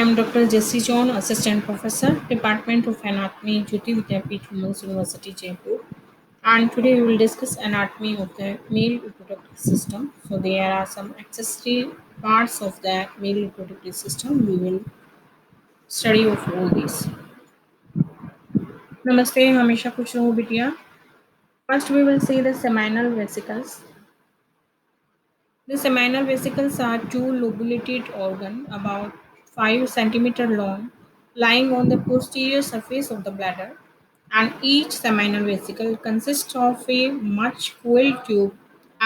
am Dr. Jessie John, Assistant Professor, Department of Anatomy, Jyoti Vidyapeeth Women's University, Jaipur. And today we will discuss anatomy of the male reproductive system. So there are some accessory parts of the male reproductive system. We will study of all these. Namaste, हमेशा खुश रहो बिटिया. First we will see the seminal vesicles. The seminal vesicles are two lobulated organs about 5 centimeter long, lying on the posterior surface of the bladder, and each seminal vesicle consists of a much coiled tube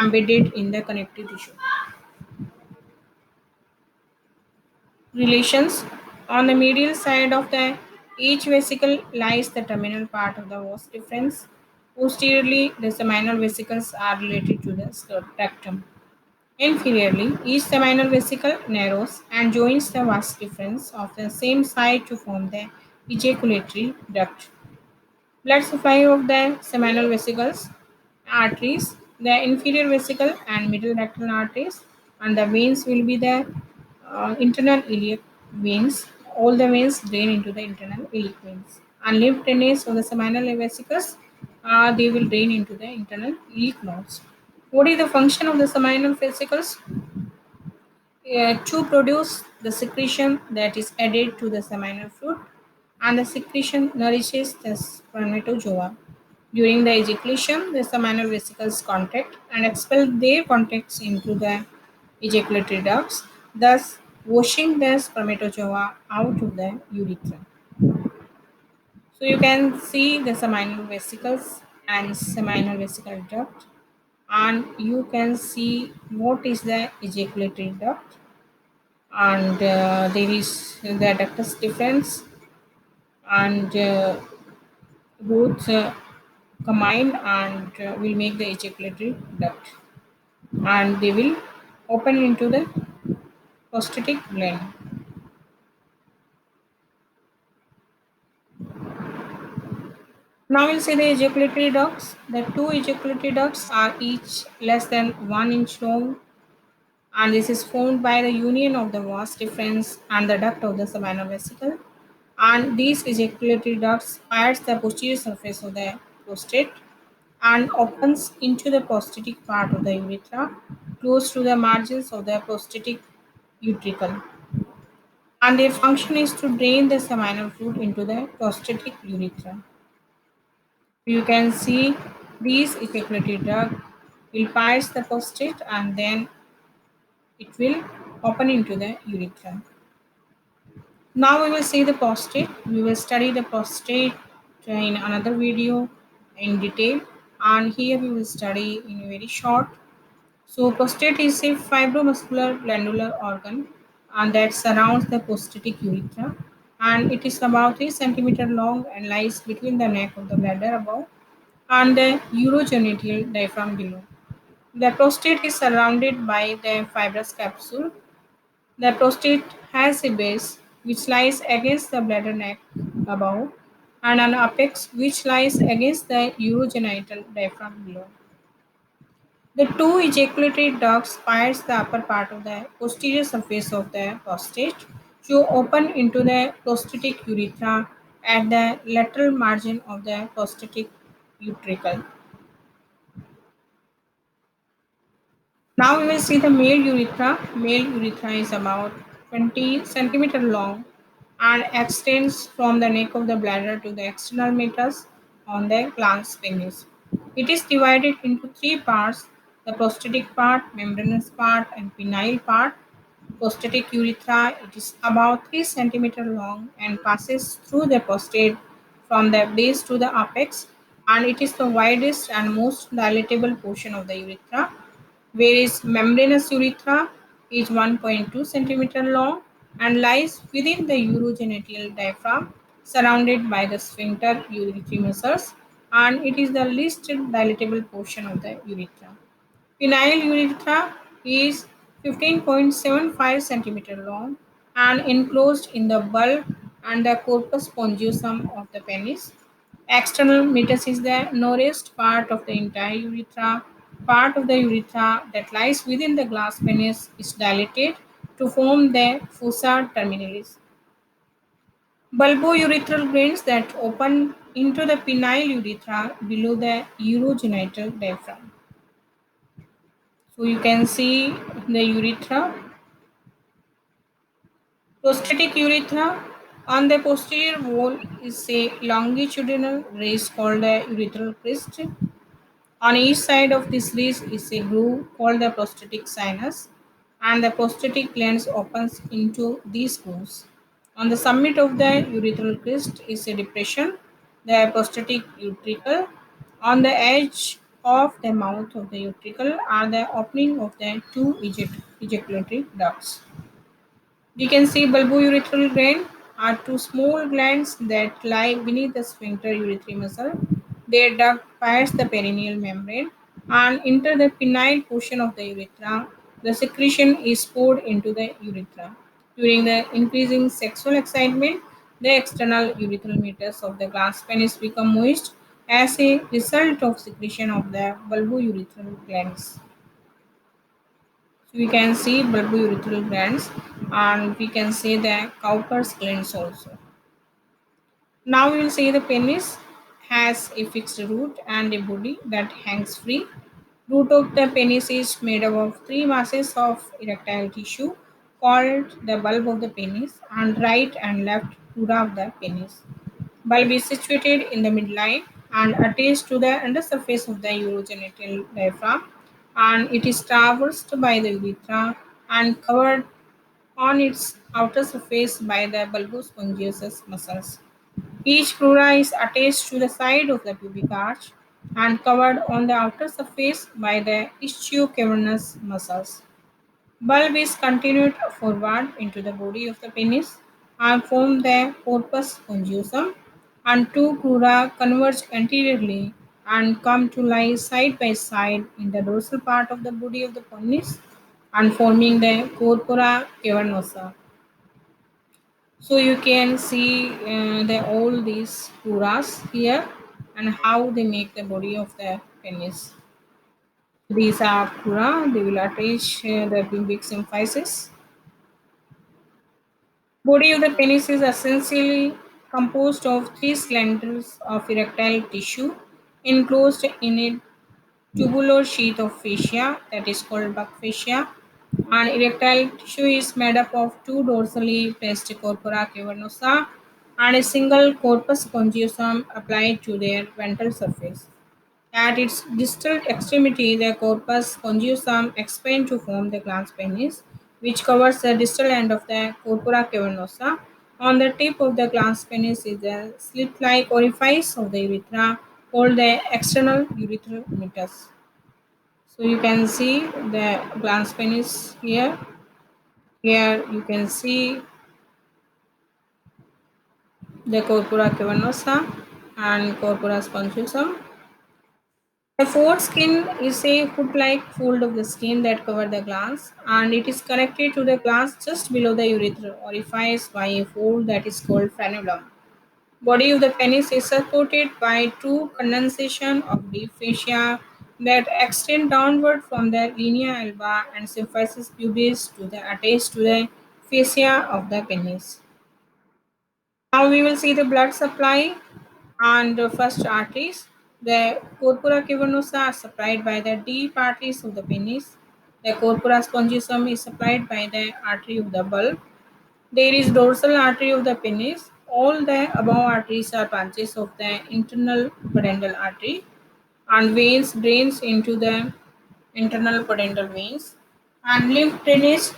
embedded in the connective tissue. Relations: on the medial side of the each vesicle lies the terminal part of the vas deferens. Posteriorly, the seminal vesicles are related to the scrotum. Inferiorly, each seminal vesicle narrows and joins the vas deferens of the same side to form the ejaculatory duct. Blood supply of the seminal vesicles: arteries, the inferior vesicle and middle rectal arteries, and the veins will be the internal iliac veins. All the veins drain into the internal iliac veins. And lymph drainage of the seminal vesicles, they will drain into the internal iliac nodes. What is the function of the seminal vesicles? To produce the secretion that is added to the seminal fluid, and the secretion nourishes the spermatozoa. During the ejaculation, the seminal vesicles contract and expel their contents into the ejaculatory ducts, thus washing the spermatozoa out of the urethra. So you can see the seminal vesicles and seminal vesicle duct, and you can see what is the ejaculatory duct, and there is the ductus deferens, and both combine and will make the ejaculatory duct, and they will open into the prostatic gland. Now we'll see the ejaculatory ducts. The two ejaculatory ducts are each less than 1 inch long, and this is formed by the union of the vas deferens and the duct of the seminal vesicle. And these ejaculatory ducts fires the posterior surface of the prostate and opens into the prostatic part of the urethra, close to the margins of the prostatic utricle. And their function is to drain the seminal fluid into the prostatic urethra. You can see these ejaculatory duct will pierce the prostate and then it will open into the urethra. Now we will see the prostate. We will study the prostate in another video in detail, and here we will study in a very short. So prostate is a fibromuscular glandular organ and that surrounds the prostatic urethra, and it is about 3 centimeter long and lies between the neck of the bladder above and the urogenital diaphragm below. The prostate is surrounded by the fibrous capsule. The prostate has a base which lies against the bladder neck above and an apex which lies against the urogenital diaphragm below. The two ejaculatory ducts pierce the upper part of the posterior surface of the prostate to open into the prostatic urethra at the lateral margin of the prostatic utricle. Now we will see the male urethra. Male urethra is about 20 centimeter long and extends from the neck of the bladder to the external meatus on the glans penis. It is divided into three parts: the prostatic part, membranous part, and penile part. Prostatic urethra, it is about 3 centimeter long and passes through the prostate from the base to the apex, and it is the widest and most dilatable portion of the urethra, whereas membranous urethra is 1.2 centimeter long and lies within the urogenital diaphragm surrounded by the sphincter urethral muscles, and it is the least dilatable portion of the urethra. Penile urethra is 15.75 centimeter long and enclosed in the bulb and the corpus spongiosum of the penis. External meatus is the narrowest part of the entire urethra. Part of the urethra that lies within the glans penis is dilated to form the fossa terminalis. Bulbourethral veins that open into the penile urethra below the urogenital diaphragm. So you can see the urethra, prostatic urethra. On the posterior wall is a longitudinal race called the urethral crest. On each side of this ridge is a groove called the prostatic sinus, and the prostatic glands opens into these grooves. On the summit of the urethral crest is a depression, the prostatic utricle. On the edge of the mouth of the utricle are the opening of the two ejaculatory ducts. We can see bulbourethral gland are two small glands that lie beneath the sphincter urethral muscle. Their duct pierce the perineal membrane and enter the penile portion of the urethra. The secretion is poured into the urethra. During the increasing sexual excitement, the external urethral meatus of the glans penis become moist as a result of secretion of the bulbourethral glands. So we can see bulbourethral glands and we can see the Cowper's glands also. Now we will say the penis has a fixed root and a body that hangs free. Root of the penis is made up of three masses of erectile tissue called the bulb of the penis and right and left crura of the penis. Bulb is situated in the midline and attached to the undersurface of the urogenital diaphragm, and it is traversed by the urethra and covered on its outer surface by the bulbospongious muscles. Each crura is attached to the side of the pubic arch and covered on the outer surface by the ischio-cavernous muscles. Bulb is continued forward into the body of the penis and form the corpus spongiosum, and two crura converge anteriorly and come to lie side by side in the dorsal part of the body of the penis and forming the corpora cavernosa. So you can see all these cruras here and how they make the body of the penis. These are crura, they will attach the pubic symphysis. Body of the penis is essentially composed of three cylinders of erectile tissue enclosed in a tubular sheath of fascia that is called buck fascia. And erectile tissue is made up of two dorsally placed corpora cavernosa and a single corpus spongiosum applied to their ventral surface. At its distal extremity, the corpus spongiosum expands to form the glans penis, which covers the distal end of the corpora cavernosa. On the tip of the glans penis is the slit-like orifice of the urethra called the external urethral meatus. So you can see the glans penis here. Here you can see the corpora cavernosa and corpora spongiosum. The foreskin is a hood-like fold of the skin that covers the glans, and it is connected to the glans just below the urethral orifice by a fold that is called frenulum. Body of the penis is supported by two condensation of deep fascia that extend downward from the linea alba and symphysis pubis to the attached to the fascia of the penis. Now we will see the blood supply and the first arteries. The corpora cavernosa are supplied by the deep arteries of the penis. The corpora spongiosum is supplied by the artery of the bulb. There is dorsal artery of the penis. All the above arteries are branches of the internal pudendal artery, and veins drains into the internal pudendal veins. And lymph drainage,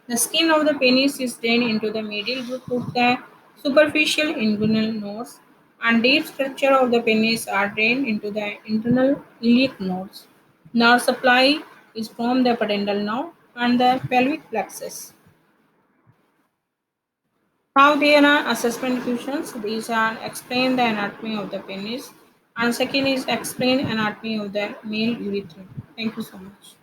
the skin of the penis is drained into the medial group of the superficial inguinal nodes, and deep structure of the penis are drained into the internal iliac nodes. Nerve supply is from the pudendal nerve and the pelvic plexus. Now there are assessment questions. These are explain the anatomy of the penis, and second is explain anatomy of the male urethra. Thank you so much.